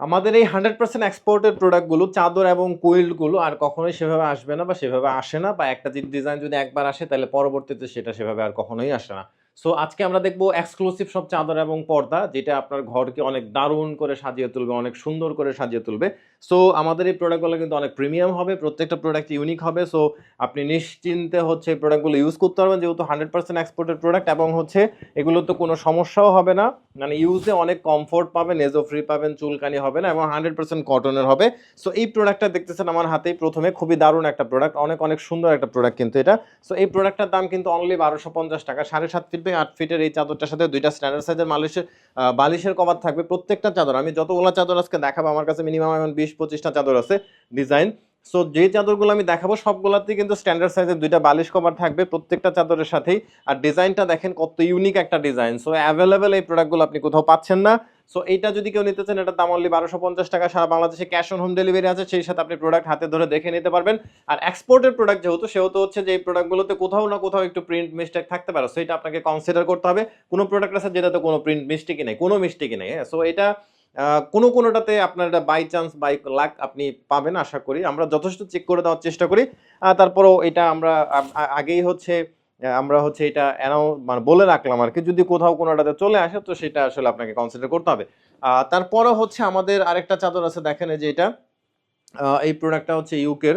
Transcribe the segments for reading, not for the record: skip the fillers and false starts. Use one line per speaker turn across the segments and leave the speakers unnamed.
আমাদের এই 100% এক্সপোর্টেড প্রোডাক্টগুলো চাদর এবং কোয়েলগুলো আর কখনোই সেভাবে আসবে না বা সেভাবে আসে না, বা একটা ডিজাইন যদি একবার আসে তাহলে পরবর্তীতে সেটা সেভাবে আর কখনোই আসে না। সো আজকে আমরা দেখবো এক্সক্লুসিভ সব চাদর এবং পর্দা, যেটা আপনার ঘরকে অনেক দারুণ করে সাজিয়ে তুলবে, অনেক সুন্দর করে সাজিয়ে তুলবে। সো আমাদের এই প্রোডাক্টগুলো কিন্তু অনেক প্রিমিয়াম হবে, প্রত্যেকটা প্রোডাক্ট ইউনিক হবে। সো আপনি নিশ্চিন্তে হচ্ছে এই প্রোডাক্টগুলো ইউজ করতে পারবেন, যেহেতু 100% এক্সপোর্টেড প্রোডাক্ট, এবং হচ্ছে এগুলো তো কোনো সমস্যাও হবে না, মানে ইউজে অনেক কমফোর্ট পাবেন, নেজো ফ্রি পাবেন, চুলকানি হবে না, এবং 100% কটনের হবে। সো এই প্রোডাক্টটা দেখতেছেন আমার হাতেই, প্রথমে খুবই দারুণ একটা প্রোডাক্ট, অনেক অনেক সুন্দর একটা প্রোডাক্ট কিন্তু এটা। সো এই প্রোডাক্টটার দাম কিন্তু অনলি 1250 টাকা। 7.5 ফিট বাই 8 ফিটের এই চাদরটার সাথে দুইটা স্ট্যান্ডার্ড সাইজের বালিশের কভার থাকবে। প্রত্যেকটা চাদর, আমি যতগুলো চাদর আজকে দেখাবো, আমার কাছে মিনিমাম এখন 20-25টা চাদর আছে ডিজাইন। সো যে চাদরগুলো আমি দেখাবো সবগুলোতেই কিন্তু স্ট্যান্ডার্ড সাইজের দুইটা বালিশ কভার থাকবে প্রত্যেকটা চাদরের সাথেই। আর ডিজাইনটা দেখেন কত ইউনিক একটা ডিজাইন। সো অ্যাভেলেবেল এই প্রোডাক্টগুলো আপনি কোথাও পাচ্ছেন না। সো এইটা যদি কেউ নিতে চান, এটার দাম অনলি 1250 টাকা। সারা বাংলাদেশে ক্যাশ অন হোম ডেলিভারি আছে, সেই সাথে আপনি প্রোডাক্ট হাতে ধরে দেখে নিতে পারবেন। আর এক্সপোর্টের প্রোডাক্ট যেহেতু, সেহেতু হচ্ছে যে এই প্রোডাক্টগুলোতে কোথাও না কোথাও একটু প্রিন্ট মিস্টেক থাকতে পারে, সো এটা আপনাকে কনসিডার করতে হবে। কোনো প্রোডাক্ট আছে যেটাতে কোনো প্রিন্ট মিস্টেকই নেই, কোনো মিস্টেকই নেই। সো এটা কোনোটাতে আপনার এটা বাই চান্স বাই লাক আপনি পাবেন আশা করি। আমরা যথেষ্ট চেক করে দেওয়ার চেষ্টা করি। তারপরেও এটা আমরা আগেই হচ্ছে আমরা হচ্ছে এটা মানে বলে রাখলাম আর কি, যদি কোথাও কোনোটাতে চলে আসে তো সেটা আসলে আপনাকে কনসিডার করতে হবে। তারপরে হচ্ছে আমাদের আরেকটা চাদর আছে, দেখেন এই যে এটা, এই প্রোডাক্টটা হচ্ছে ইউকের।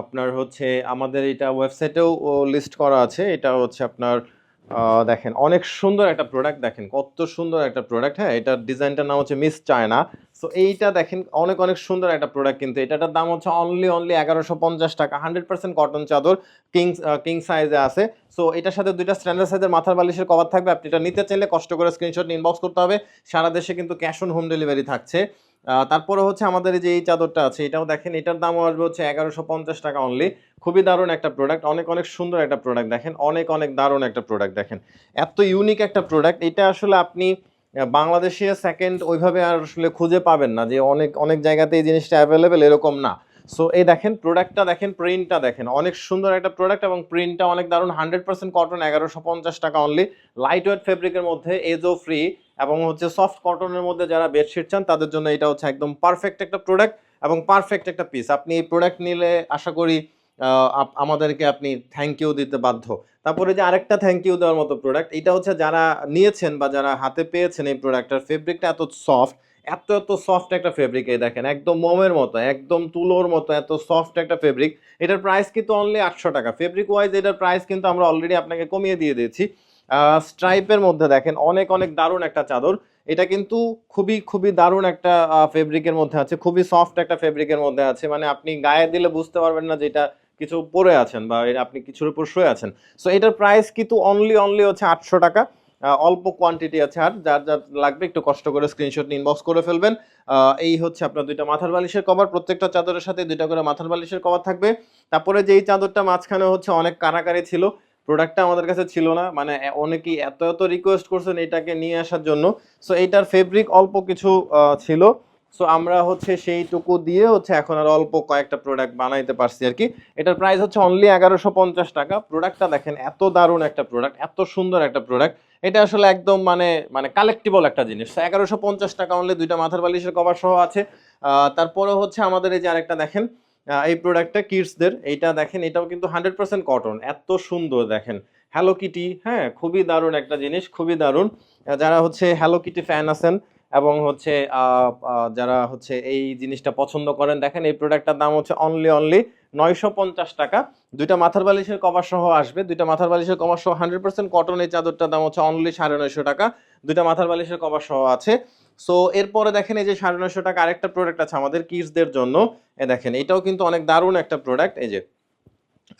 আপনার হচ্ছে আমাদের এটা ওয়েবসাইটেও লিস্ট করা আছে। এটা হচ্ছে আপনার দেখেন অনেক সুন্দর একটা প্রোডাক্ট, দেখেন কত সুন্দর একটা প্রোডাক্ট। হ্যাঁ, এটার ডিজাইনটার নাম হচ্ছে মিস চায়না। সো এইটা দেখেন অনেক অনেক সুন্দর একটা প্রোডাক্ট, কিন্তু এটার দাম হচ্ছে অনলি 1150 টাকা। 100% কটন চাদর, কিং সাইজে আছে। সো এটার সাথে দুইটা স্ট্যান্ডার্ড সাইজের মাথার বালিশের কভার থাকবে। আপনি এটা নিতে চাইলে কষ্ট করে স্ক্রিনশট ইনবক্স করতে হবে। সারা দেশে কিন্তু ক্যাশ অন হোম ডেলিভারি থাকছে। তারপরে হচ্ছে আমাদের এই যে এই চাদরটা আছে, এটাও দেখেন, এটার দামও আসবে হচ্ছে 1150 টাকা অনলি। খুবই দারুণ একটা প্রোডাক্ট, অনেক অনেক সুন্দর একটা প্রোডাক্ট, দেখেন অনেক অনেক দারুণ একটা প্রোডাক্ট, দেখেন এত ইউনিক একটা প্রোডাক্ট। এটা আসলে আপনি বাংলাদেশে সেকেন্ড ওইভাবে আর আসলে খুঁজে পাবেন না, যে অনেক অনেক জায়গাতে এই জিনিসটা অ্যাভেলেবেল এরকম না। সো এই দেখেন প্রোডাক্টটা, দেখেন প্রিন্টটা, দেখেন অনেক সুন্দর একটা প্রোডাক্ট, এবং প্রিন্টটা অনেক দারুণ। 100% কটন, 1150 টাকা অনলি। লাইট ওয়েট ফেব্রিকের মধ্যে, এজো ফ্রি, এবং হচ্ছে সফট কটনের মধ্যে যারা বেডশিট চান তাদের জন্য এটা হচ্ছে একদম পারফেক্ট একটা প্রোডাক্ট এবং পারফেক্ট একটা পিস। আপনি এই প্রোডাক্ট নিলে আশা করি আমাদেরকে আপনি থ্যাংক ইউ দিতে বাধ্য। তারপরে যে আরেকটা থ্যাংক ইউ দেওয়ার মতো প্রোডাক্ট, এটা হচ্ছে যারা নিয়েছেন বা যারা হাতে পেয়েছেন এই প্রোডাক্টটার ফেব্রিকটা এত সফট, এত এত সফট একটা ফেব্রিক, এই দেখেন একদম মোমের মতো, একদম তুলোর মতো এত সফট একটা ফেব্রিক। এটার প্রাইস কিন্তু অনলি 800 টাকা। ফেব্রিক ওয়াইজ এটার প্রাইস কিন্তু আমরা অলরেডি আপনাকে কমিয়ে দিয়ে দিয়েছি। স্ট্রাইপের মধ্যে দেখেন অনেক অনেক দারুণ একটা চাদর। এটা কিন্তু খুবই খুবই দারুণ একটা ফেব্রিকের মধ্যে আছে, খুবই সফট একটা ফেব্রিকের মধ্যে আছে, মানে আপনি গায়ে দিলে বুঝতে পারবেন না যে এটা কিছু পরে আছেন বা আপনি কিছুর উপর শুয়ে আছেন। সো এটার প্রাইস কিন্তু অনলি হচ্ছে 800 টাকা। অল্প কোয়ান্টিটি আছে, আর যার যার লাগবে একটু কষ্ট করে স্ক্রিনশট ইনবক্স করে ফেলবেন। এই হচ্ছে আপনার দুইটা মাথার বালিশের কভার, প্রত্যেকটা চাদরের সাথে দুইটা করে মাথার বালিশের কভার থাকবে। তারপরে যেই চাদরটা মাঝখানে হচ্ছে অনেক কারাকারি ছিল, প্রোডাক্টটা আমাদের কাছে ছিল না, মানে অনেকেই এত এত রিকোয়েস্ট করছেন এটাকে নিয়ে আসার জন্য। সো এইটার ফেব্রিক অল্প কিছু ছিল। সো আমরা হচ্ছে সেইটুকু দিয়ে হচ্ছে এখন আর অল্প কয়েকটা প্রোডাক্ট বানাইতে পারছি আর কি। এটার প্রাইস হচ্ছে অনলি 1150 টাকা। প্রোডাক্টটা দেখেন এত দারুণ একটা প্রোডাক্ট, এত সুন্দর একটা প্রোডাক্ট। এটা আসলে একদম মানে মানে কালেক্টিবল একটা জিনিস। 1150 টাকা অনলি, দুইটা মাথার বালিশের কভার সহ আছে। তারপরে হচ্ছে আমাদের এই যে আরেকটা দেখেন, এই প্রোডাক্টটা কিডসদের, এইটা দেখেন, এটাও কিন্তু 100% কটন, এত সুন্দর দেখেন। হ্যালো কিটি, হ্যাঁ খুবই দারুণ একটা জিনিস, খুবই দারুণ। যারা হচ্ছে হ্যালো কিটি ফ্যান আছেন এবং হচ্ছে যারা হচ্ছে এই জিনিসটা পছন্দ করেন, দেখেন এই প্রোডাক্টটার দাম হচ্ছে অনলি 950 টাকা। দুইটা মাথার বালিশের কভার সহ আসবে, দুইটা মাথার বালিশের কভার সহ 100% কটন এই চাদরটার দাম হচ্ছে অনলি 950 টাকা। দুইটা মাথার বালিশের কভার সহ আছে। সো এরপরে দেখেন এই যে 950 টাকা আরেকটা প্রোডাক্ট আছে আমাদের কিডসদের জন্য। দেখেন এটাও কিন্তু অনেক দারুণ একটা প্রোডাক্ট, এই যে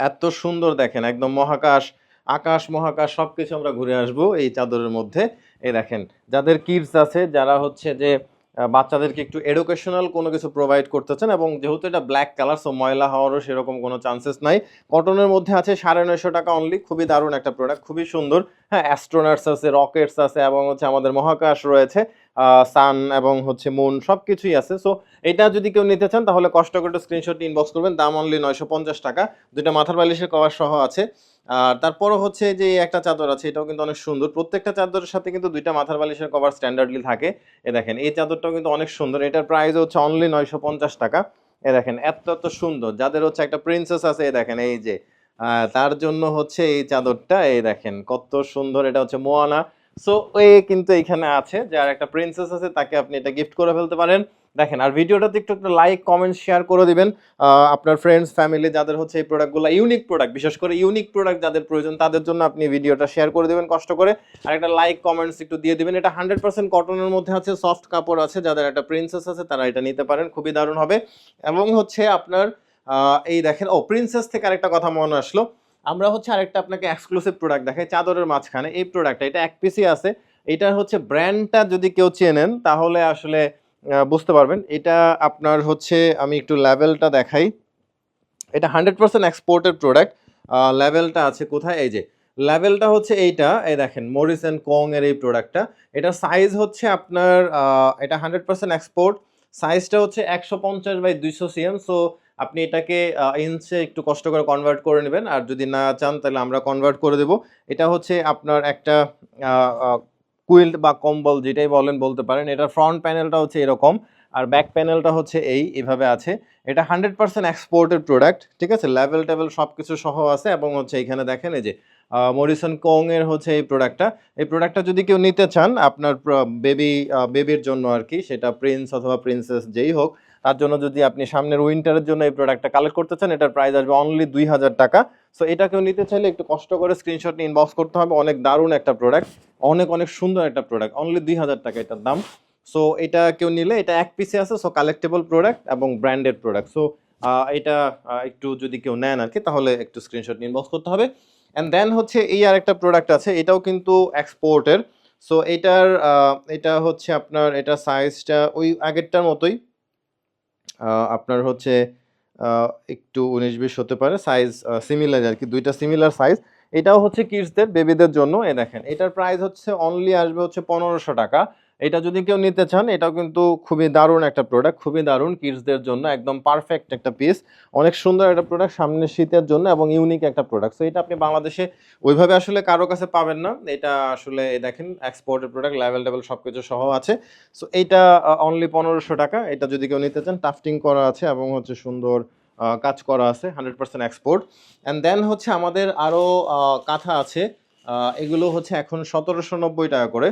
এত সুন্দর, দেখেন একদম মহাকাশ, আকাশ মহাকাশ সবকিছু আমরা ঘুরে আসবো এই চাদরের মধ্যে। এই দেখেন যাদের কিডস আছে, যারা হচ্ছে যে বাচ্চাদেরকে একটু এডুকেশনাল কোনো কিছু প্রোভাইড করতে চান, এবং যেহেতু এটা ব্ল্যাক কালার সো ময়লা হওয়ারও সেরকম কোনো চান্সেস নাই। কটনের মধ্যে আছে 950 টাকা অনলি। খুবই দারুণ একটা প্রোডাক্ট, খুবই সুন্দর। হ্যাঁ, অ্যাস্ট্রোনটস আছে, রকেটস আছে, এবং হচ্ছে আমাদের মহাকাশ রয়েছে। সান এবং হচ্ছে মুন সবকিছুই আছে। সো এটা যদি কেউ নিতে চান তাহলে কষ্ট করে স্ক্রিনশট ইনবক্স করবেন, দাম অনলি 950 টাকা, দুইটা মাথার বালিশের কভার সহ আছে। আর তারপরও হচ্ছে যে এই একটা চাদর আছে, এটাও কিন্তু অনেক সুন্দর, প্রত্যেকটা চাদরের সাথে কিন্তু দুইটা মাথার বালিশের কভার স্ট্যান্ডার্ডলি থাকে। এ দেখেন এই চাদরটাও কিন্তু অনেক সুন্দর, এটার প্রাইস হচ্ছে অনলি 950 টাকা। এ দেখেন এত এত সুন্দর, যাদের হচ্ছে একটা প্রিন্সেস আছে, এ দেখেন এই যে তার জন্য হচ্ছে এই চাদরটা, এই দেখেন কত সুন্দর, এটা হচ্ছে মোয়ানা। সো এ কিন্তু এখানে আছে, যার একটা প্রিন্সেস আছে তাকে আপনি এটা গিফট করে ফেলতে পারেন। দেখেন আর ভিডিওটাতে একটু একটু লাইক কমেন্ট শেয়ার করে দিবেন, আপনার ফ্রেন্ডস ফ্যামিলি যাদের হচ্ছে এই প্রোডাক্টগুলো ইউনিক প্রোডাক্ট, বিশেষ করে ইউনিক প্রোডাক্ট যাদের প্রয়োজন তাদের জন্য আপনি ভিডিওটা শেয়ার করে দিবেন কষ্ট করে, আর একটা লাইক কমেন্টস একটু দিয়ে দিবেন। এটা 100% কটনের মধ্যে আছে, সফট কাপড় আছে, যাদের একটা প্রিন্সেস আছে তারা এটা নিতে পারেন, খুবই দারুণ হবে। এবং হচ্ছে আপনার এই দেখেন, ও প্রিন্সেস থেকে আরেকটা কথা মনে আসলো, আমরা হচ্ছে আরেকটা আপনাকে এক্সক্লুসিভ প্রোডাক্ট দেখাই চাদরের মাঝখানে। এই প্রোডাক্টটা এটা এক পিসি আছে, এটার হচ্ছে ব্র্যান্ডটা যদি কেউ চেনেন তাহলে আসলে বুঝতে পারবেন। এটা আপনার হচ্ছে, আমি একটু লেভেলটা দেখাই, এটা 100% এক্সপোর্টেড প্রোডাক্ট। লেভেলটা আছে কোথায়, এই যে লেভেলটা হচ্ছে এইটা, এই দেখেন মরিস অ্যান্ড কং এর এই প্রোডাক্টটা। এটা সাইজ হচ্ছে আপনার এটা 100% এক্সপোর্ট, সাইজটা হচ্ছে 150/200 সিএম। সো আপনি এটাকে ইঞ্চে একটু কষ্ট করে কনভার্ট করে নেবেন, আর যদি না চান তাহলে আমরা কনভার্ট করে দেব। এটা হচ্ছে আপনার একটা কুইল্ট বা কম্বল যেটাই বলেন বলতে পারেন। এটার ফ্রন্ট প্যানেলটা হচ্ছে এরকম, আর ব্যাক প্যানেলটা হচ্ছে এইভাবে আছে। এটা 100% এক্সপোর্টেড প্রোডাক্ট, ঠিক আছে, লেভেল টেবেল সব কিছু সহ আছে। এবং হচ্ছে এখানে দেখেন এই যে মরিসন কোং এর হচ্ছে এই প্রোডাক্টটা। এই প্রোডাক্টটা যদি কেউ নিতে চান আপনার বেবির জন্য আর কি, সেটা প্রিন্স অথবা প্রিন্সেস যেই হোক, তার জন্য যদি আপনি সামনের উইন্টারের জন্য এই প্রোডাক্টটা কালেক্ট করতে চান, এটার প্রাইস আসবে অনলি 2000 টাকা। সো এটা কেউ নিতে চাইলে একটু কষ্ট করে স্ক্রিনশট নিয়ে ইনবক্স করতে হবে, অনেক দারুণ একটা প্রোডাক্ট, অনেক অনেক সুন্দর একটা প্রোডাক্ট, অনলি 2000 টাকা এটার দাম। সো এটা কেউ নিলে, এটা এক পিসে আছে, সো কালেক্টেবল প্রোডাক্ট এবং ব্র্যান্ডেড প্রোডাক্ট। সো এটা একটু যদি কেউ নেন আর কি, তাহলে একটু স্ক্রিনশট ইনবক্স করতে হবে। অ্যান্ড দেন হচ্ছে এই আর একটা প্রোডাক্ট আছে, এটাও কিন্তু এক্সপোর্টের। সো এটার এটা হচ্ছে আপনার, এটা সাইজটা ওই আগেরটার মতোই, আপনার হচ্ছে একটু 19-20 হতে পারে, সাইজ সিমিলার আর কি, দুইটা সিমিলার সাইজ। এটাও হচ্ছে কিডসদের বেবিদের জন্য। এ দেখেন এটার প্রাইস হচ্ছে অনলি আসবে হচ্ছে 1500 টাকা। এটা যদি কেউ নিতে চান, এটাও কিন্তু খুবই দারুণ একটা প্রোডাক্ট, খুবই দারুণ, কিডসদের জন্য একদম পারফেক্ট একটা পিস, অনেক সুন্দর একটা প্রোডাক্ট সামনের শীতের জন্য, এবং ইউনিক একটা প্রোডাক্ট। সো এটা আপনি বাংলাদেশে ওইভাবে আসলে কারো কাছে পাবেন না। এটা আসলে দেখেন এক্সপোর্টেড প্রোডাক্ট, লেভেল টেবেল সব কিছু সহ আছে। সো এইটা অনলি 1500 টাকা। এটা যদি কেউ নিতে চান, টাফটিং করা আছে এবং হচ্ছে সুন্দর কাজ করা আছে, 100% এক্সপোর্ট। অ্যান্ড দেন হচ্ছে আমাদের আরও কাঁথা আছে, এগুলো হচ্ছে এখন 1790 টাকা করে,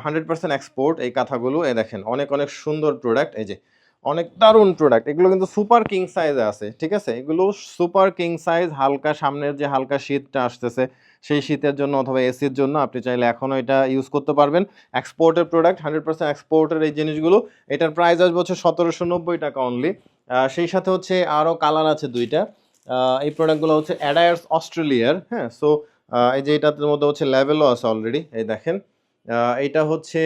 100% এক্সপোর্ট এই কাঁথাগুলো। এই দেখেন অনেক অনেক সুন্দর প্রোডাক্ট, এই যে অনেক দারুণ প্রোডাক্ট, এগুলো কিন্তু সুপার কিং সাইজে আছে, ঠিক আছে, এগুলো সুপার কিং সাইজ। হালকা সামনের যে হালকা শীতটা আসতেছে সেই শীতের জন্য অথবা এসির জন্য আপনি চাইলে এখনও এটা ইউজ করতে পারবেন। এক্সপোর্টের প্রোডাক্ট, 100% এক্সপোর্টের এই জিনিসগুলো। এটার প্রাইস আসবে হচ্ছে 1790 টাকা অনলি। সেই সাথে হচ্ছে আরও কালার আছে দুইটা। এই প্রোডাক্টগুলো হচ্ছে অ্যাডায়ার্স অস্ট্রেলিয়ার, হ্যাঁ। সো এই যে এটার মধ্যে হচ্ছে লেভেলও আছে অলরেডি, এই দেখেন এটা হচ্ছে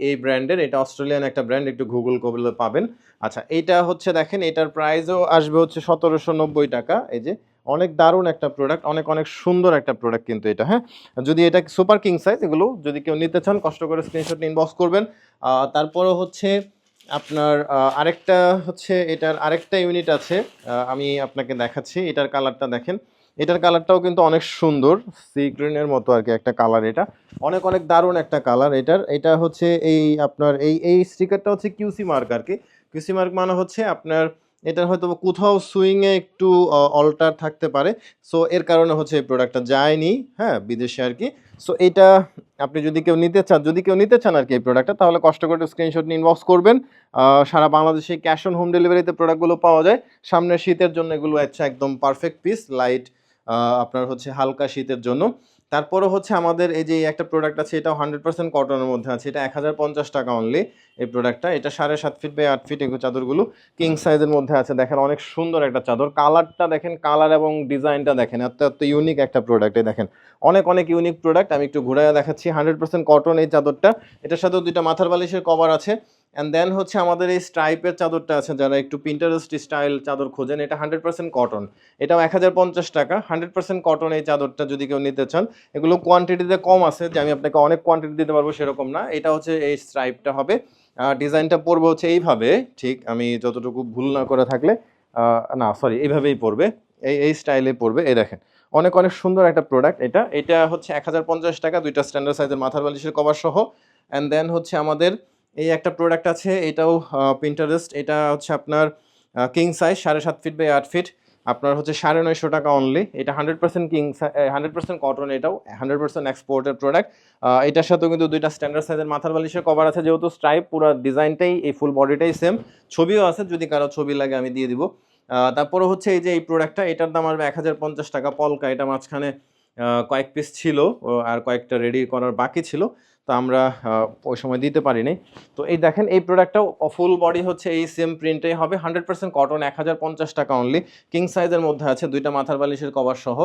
এই ব্র্যান্ডের, এটা অস্ট্রেলিয়ান একটা ব্র্যান্ড, একটু গুগল করলে পাবেন। আচ্ছা এইটা হচ্ছে দেখেন, এটার প্রাইসও আসবে হচ্ছে 1790 টাকা। এই যে অনেক দারুণ একটা প্রোডাক্ট, অনেক অনেক সুন্দর একটা প্রোডাক্ট কিন্তু এটা, হ্যাঁ। যদি এটা সুপার কিং সাইজ, এগুলো যদি কেউ নিতে চান কষ্ট করে স্ক্রিনশট ইনবক্স করবেন। তারপরও হচ্ছে আপনার আরেকটা হচ্ছে, এটার আরেকটা ইউনিট আছে, আমি আপনাকে দেখাচ্ছি, এটার কালারটা দেখেন, এটার কালারটাও কিন্তু অনেক সুন্দর, সি গ্রিনের মতো আর কি একটা কালার, এটা অনেক অনেক দারুণ একটা কালার এটার। এটা হচ্ছে এই আপনার এই স্টিকারটা হচ্ছে কিউসি মার্ক আর কি। কিউসি মার্ক মানে হচ্ছে আপনার এটার হয়তো কোথাও সুইংয়ে একটু অল্টার থাকতে পারে, সো এর কারণে হচ্ছে এই প্রোডাক্টটা যায়নি, হ্যাঁ, বিদেশে আর কি। সো এটা আপনি যদি কেউ নিতে চান আর কি এই প্রোডাক্টটা, তাহলে কষ্ট করে স্ক্রিনশট নিয়ে ইনবক্স করবেন। সারা বাংলাদেশে ক্যাশ অন হোম ডেলিভারিতে প্রোডাক্টগুলো পাওয়া যায়। সামনের শীতের জন্য এগুলো হচ্ছে একদম পারফেক্ট পিস, লাইট আপনার হচ্ছে হালকা শীতের জন্য। তারপরও হচ্ছে আমাদের এই যে একটা প্রোডাক্ট আছে, এটাও 100% কটনের মধ্যে আছে, এটা 1050 টাকা অনলি এই প্রোডাক্টটা। এটা 7.5 ফিট বাই 8 ফিট এগুলো চাদরগুলো কিং সাইজের মধ্যে আছে। দেখেন অনেক সুন্দর একটা চাদর, কালারটা দেখেন, কালার এবং ডিজাইনটা দেখেন, এত এত ইউনিক একটা প্রোডাক্ট। এই দেখেন অনেক অনেক ইউনিক প্রোডাক্ট, আমি একটু ঘুরাইয়া দেখাচ্ছি। 100% কটন এই চাদরটা, এটার সাথেও দুইটা মাথার বালিশের কভার আছে। অ্যান্ড দেন হচ্ছে আমাদের এই স্ট্রাইপের চাদরটা আছে, যারা একটু পিন্টারেস্ট স্টাইল চাদর খোঁজেন, এটা 100% কটন, এটাও 1050 টাকা। 100% কটন এই চাদরটা যদি কেউ নিতে চান, এগুলো কোয়ান্টিটিতে কম আছে যে আমি আপনাকে অনেক কোয়ান্টিটি দিতে পারবো সেরকম না। এটা হচ্ছে এই স্ট্রাইপটা হবে, ডিজাইনটা পড়বে হচ্ছে এইভাবে, ঠিক আমি যতটুকু ভুল না করে থাকলে, না সরি এইভাবেই পড়বে, এই স্টাইলে পড়বে। এই দেখেন অনেক অনেক সুন্দর একটা প্রোডাক্ট। এটা হচ্ছে 1050 টাকা, দুইটা স্ট্যান্ডার্ড সাইজের মাথার বালিশের কভার সহ। অ্যান্ড দেন হচ্ছে আমাদের এই একটা প্রোডাক্ট আছে, এটাও পিন্টারেস্ট, এটা হচ্ছে আপনার king size 7.5 feet by 8 feet, আপনার হচ্ছে 950 টাকা অনলি। এটা 100% কিং, 100% কটন, এটাও 100% এক্সপোর্টের প্রোডাক্ট। এটার সাথেও কিন্তু দুইটা স্ট্যান্ডার্ড সাইজের মাথার বালিশের কভার আছে, যেহেতু স্ট্রাইপ পুরো ডিজাইনটাই, এই ফুল বডিটাই সেম, ছবিও আছে, যদি কারো ছবি লাগে আমি দিয়ে দিব। তারপরে হচ্ছে এই যে এই প্রোডাক্টটা, এটার দাম আসবে 1050 টাকা পলকা। এটা মাঝখানে কয়েক পিস ছিল, আর কয়েকটা রেডি করার বাকি ছিল, তো আমরা ওই সময় দিতে পারিনি। তো এই দেখেন এই প্রোডাক্টটাও ফুল বডি হচ্ছে এই সেম প্রিন্টেই হবে, 100% কটন, 1050 টাকা অনলি। কিং সাইজের মধ্যে আছে, দুইটা মাথার বালিশের কভার সহ,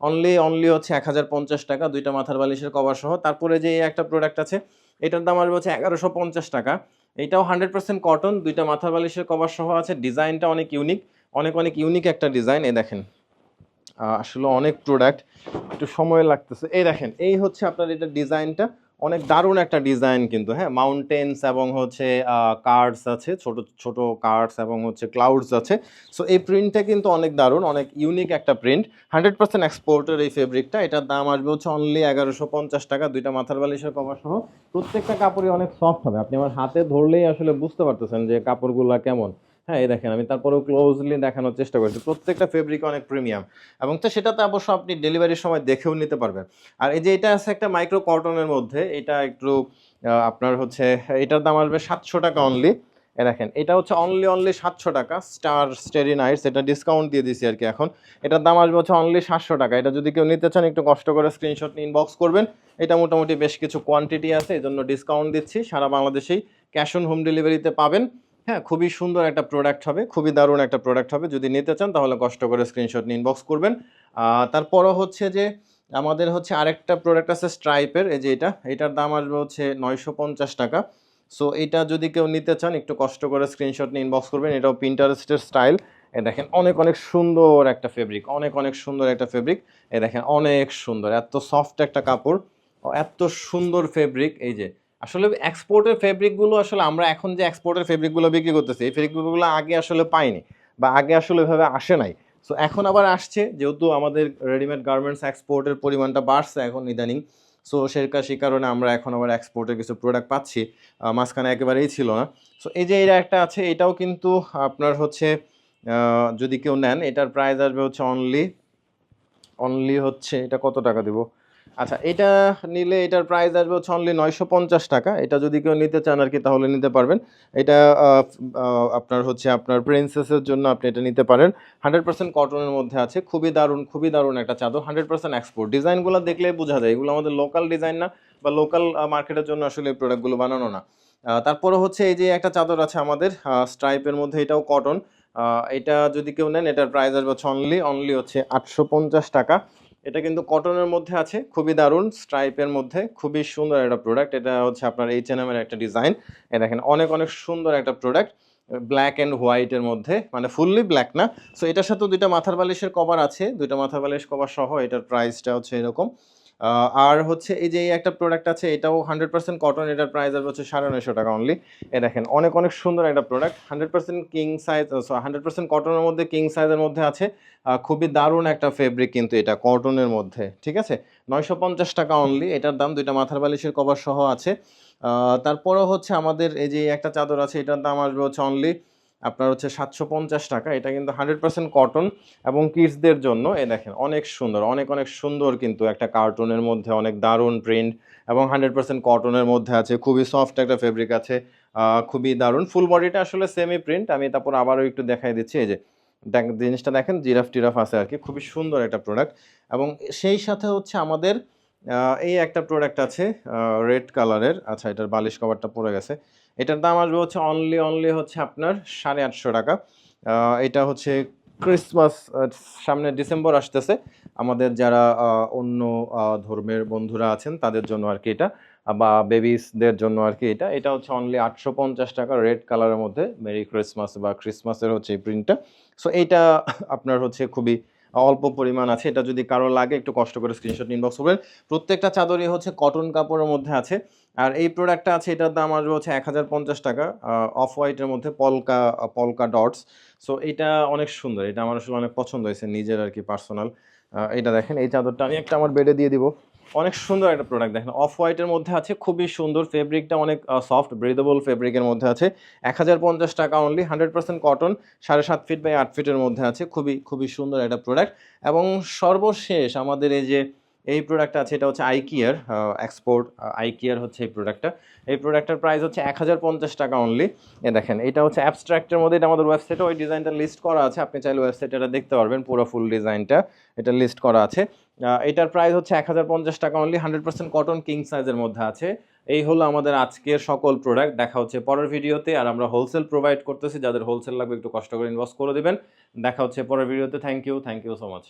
অনলি হচ্ছে 1050 টাকা, দুইটা মাথার বালিশের কভার সহ। তারপরে যে এই একটা প্রোডাক্ট আছে, এটার দাম আসবে হচ্ছে 1150 টাকা। এটাও 100% কটন, দুইটা মাথার বালিশের কভার সহ আছে। ডিজাইনটা অনেক ইউনিক, অনেক অনেক ইউনিক একটা ডিজাইন। এই দেখেন আসলে অনেক প্রোডাক্ট, একটু সময় লাগতেছে। এই দেখেন এই হচ্ছে আপনার এটা ডিজাইনটা, অনেক দারুণ একটা ডিজাইন কিন্তু, হ্যাঁ, মাউন্টেন্স এবং হচ্ছে কার্ডস আছে, ছোট ছোট কার্ডস এবং হচ্ছে ক্লাউডস আছে। সো এই প্রিন্টটা কিন্তু অনেক দারুণ, অনেক ইউনিক একটা প্রিন্ট, 100% এক্সপোর্টের এই ফেব্রিকটা। এটার দাম আসবে হচ্ছে অনলি 1150 টাকা, দুইটা মাথার বালিশের কভার সহ। প্রত্যেকটা কাপড়ই অনেক সফট হবে, আপনি আমার হাতে ধরলেই আসলে বুঝতে পারতেছেন যে কাপড়গুলো কেমন। হ্যাঁ এই দেখেন আমি তারপরেও ক্লোজলি দেখানোর চেষ্টা করছি, প্রত্যেকটা ফেব্রিক অনেক প্রিমিয়াম, এবং তো সেটাতে অবশ্য আপনি ডেলিভারির সময় দেখেও নিতে পারবেন। আর এই যে এটা আছে একটা মাইক্রো কটনের মধ্যে, এটা একটু আপনার হচ্ছে, এটার দাম আসবে 700 টাকা অনলি। এ দেখেন এটা হচ্ছে অনলি 700 টাকা, স্টার স্টেরি নাইটস, এটা ডিসকাউন্ট দিয়ে দিছি আর কি এখন। এটার দাম আসবে হচ্ছে অনলি 700 টাকা। এটা যদি কেউ নিতে চান একটু কষ্ট করে স্ক্রিনশট নিয়ে ইনবক্স করবেন। এটা মোটামুটি বেশ কিছু কোয়ান্টিটি আছে, এই জন্য ডিসকাউন্ট দিচ্ছি, সারা বাংলাদেশেই ক্যাশ অন হোম ডেলিভারিতে পাবেন। হ্যাঁ খুবই সুন্দর একটা প্রোডাক্ট হবে, খুবই দারুণ একটা প্রোডাক্ট হবে, যদি নিতে চান তাহলে কষ্ট করে স্ক্রিনশট নিয়ে ইনবক্স করবেন। তারপরও হচ্ছে যে আমাদের হচ্ছে আরেকটা প্রোডাক্ট আছে স্ট্রাইপের, এই যে এটার দাম আসবে হচ্ছে 950 টাকা। সো এটা যদি কেউ নিতে চান একটু কষ্ট করে স্ক্রিনশট নিয়ে ইনবক্স করবেন। এটাও পিন্টারেস্টের স্টাইল। এ দেখেন অনেক অনেক সুন্দর একটা ফেব্রিক, অনেক অনেক সুন্দর একটা ফেব্রিক। এ দেখেন অনেক সুন্দর, এত সফট একটা কাপড়, এত সুন্দর ফেব্রিক। এই যে আসলে এক্সপোর্টের ফেব্রিকগুলো, আসলে আমরা এখন যে এক্সপোর্টের ফেব্রিকগুলো বিক্রি করতেছি, এই ফেব্রিকগুলো আগে আসলে পাইনি, বা আগে আসলে এভাবে আসে নাই। সো এখন আবার আসছে, যেহেতু আমাদের রেডিমেড গার্মেন্টস এক্সপোর্টের পরিমাণটা বাড়ছে এখন ইদানিং। সো সেই কারণে আমরা এখন আবার এক্সপোর্টের কিছু প্রোডাক্ট পাচ্ছি, মাঝখানে একেবারেই ছিল না। সো এই যে এটা একটা আছে, এটাও কিন্তু আপনার হচ্ছে যদি কেউ নেন, এটার প্রাইস আসবে হচ্ছে অনলি হচ্ছে, এটা কত টাকা দিব, আচ্ছা এটা নিলে এটার প্রাইস আসবে হচ্ছে অনলি 950 টাকা। এটা যদি কেউ নিতে চান আর কি তাহলে নিতে পারবেন। এটা আপনার হচ্ছে আপনার প্রিন্সেসের জন্য আপনি এটা নিতে পারেন, 100% কটনের মধ্যে আছে, খুবই দারুণ একটা চাদর, 100% এক্সপোর্ট। ডিজাইনগুলো দেখলে বোঝা যায় এগুলো আমাদের লোকাল ডিজাইন না, বা লোকাল মার্কেটের জন্য আসলে এই প্রোডাক্টগুলো বানানো না। তারপরে হচ্ছে এই যে একটা চাদর আছে আমাদের স্ট্রাইপের মধ্যে, এটাও কটন। এটা যদি কেউ নেন এটার প্রাইস আসবে হচ্ছে অনলি হচ্ছে 850 টাকা। এটা কিন্তু কটনের মধ্যে আছে, খুবই দারুণ, স্ট্রাইপের মধ্যে খুবই সুন্দর একটা প্রোডাক্ট। এটা হচ্ছে আপনার H&M এর একটা ডিজাইন। এ দেখেন অনেক অনেক সুন্দর একটা প্রোডাক্ট, ব্ল্যাক অ্যান্ড হোয়াইটের মধ্যে, মানে ফুললি ব্ল্যাক না। সো এটার সাথে দুইটা মাথার বালিশের কভার আছে, দুইটা মাথার বালিশ কভার সহ এটার প্রাইসটা হচ্ছে এরকম। আর হচ্ছে এই যে এই একটা প্রোডাক্ট আছে, এটাও 100% কটন, এটার প্রাইস হচ্ছে 950 টাকা অনলি। এ দেখেন অনেক অনেক সুন্দর একটা প্রোডাক্ট, 100% কিং সাইজ, 100% কটনের মধ্যে কিং সাইজের মধ্যে আছে। খুবই দারুণ একটা ফেব্রিক কিন্তু এটা কটনের মধ্যে, ঠিক আছে, 950 টাকা অনলি এটার দাম, দুইটা মাথার বালিশের কভার সহ আছে। তারপরেও হচ্ছে আমাদের এই যে একটা চাদর আছে, এটার দাম আসবে হচ্ছে অনলি আপনার হচ্ছে 750 টাকা। এটা কিন্তু 100% কটন এবং কিডসদের জন্য। এ দেখেন অনেক সুন্দর, অনেক অনেক সুন্দর কিন্তু একটা কার্টুনের মধ্যে, অনেক দারুণ প্রিন্ট এবং 100% কটনের মধ্যে আছে, খুবই সফট একটা ফেব্রিক আছে, খুবই দারুণ। ফুল বডিটা আসলে সেমি প্রিন্ট, আমি তারপর আবারও একটু দেখাই দিচ্ছি। এই যে জিনিসটা দেখেন, জিরাফ টিরাফ আছে আর কি, খুবই সুন্দর একটা প্রোডাক্ট। এবং সেই সাথে হচ্ছে আমাদের এই একটা প্রোডাক্ট আছে রেড কালারের, আচ্ছা এটার বালিশ কভারটা পড়ে গেছে। এটার দাম আসবে হচ্ছে অনলি হচ্ছে আপনার 850 টাকা। এটা হচ্ছে ক্রিসমাস, সামনে ডিসেম্বর আসতেছে, আমাদের যারা অন্য ধর্মের বন্ধুরা আছেন তাদের জন্য আর কি এটা। বা বেবিসদের জন্য আর কি। এটা হচ্ছে অনলি 850 টাকা রেড কালারের মধ্যে, মেরি ক্রিসমাস বা ক্রিসমাসের হচ্ছে এই প্রিন্টটা। সো এইটা আপনার হচ্ছে খুবই অল্প পরিমাণ আছে। এটা যদি কারো লাগে একটু কষ্ট করে স্ক্রিনশট ইনবক্স করবেন। প্রত্যেকটা চাদরই হচ্ছে কটন কাপড়ের মধ্যে আছে। আর এই প্রোডাক্টটা আছে, এটার দাম আসবে হচ্ছে 1050 টাকা, অফ হোয়াইটের মধ্যে পলকা পলকা ডটস। সো এটা অনেক সুন্দর, এটা আমার আসলে অনেক পছন্দ হয়েছে নিজের আর কি পার্সোনাল। এটা দেখেন, এই চাদরটা আমি একটা আমার বেডে দিয়ে দিব। অনেক সুন্দর একটা প্রোডাক্ট, দেখেন অফ হোয়াইটের মধ্যে আছে, খুবই সুন্দর। ফেব্রিকটা অনেক সফট ব্রিদেবল ফেব্রিকের মধ্যে আছে। 1050 টাকা অনলি, 100% কটন, 7.5 ফিট বাই 8 ফিটের মধ্যে আছে। খুবই খুবই সুন্দর একটা প্রোডাক্ট। এবং সর্বশেষ আমাদের এই যে এই প্রোডাক্টটা আছে, এটা হচ্ছে আইকিয়ার এক্সপোর্ট। আইকিয়ার হচ্ছে এই প্রোডাক্টটা। এই প্রোডাক্টের প্রাইস হচ্ছে 1050 টাকা অনলি। এ দেখেন, এটা হচ্ছে অ্যাবস্ট্রাক্টের মধ্যে, এটা আমাদের ওয়েবসাইটে ওই ডিজাইনটা লিস্ট করা আছে, আপনি চাইলে ওয়েবসাইটে এটা দেখতে পারবেন, পুরো ফুল ডিজাইনটা এটা লিস্ট করা আছে। এটার প্রাইস হচ্ছে 1050 টাকা অনলি, 100% কটন, কিং সাইজের মধ্যে আছে। এই হলো আমাদের আজকের সকল প্রোডাক্ট। দেখা হচ্ছে পরের ভিডিওতে। আর আমরা হোলসেল প্রোভাইড করতেছি, যাদের হোলসেল লাগবে একটু কষ্ট করে ইনভেস্ট করে দিবেন। দেখা হচ্ছে পরের ভিডিওতে। Thank you so much.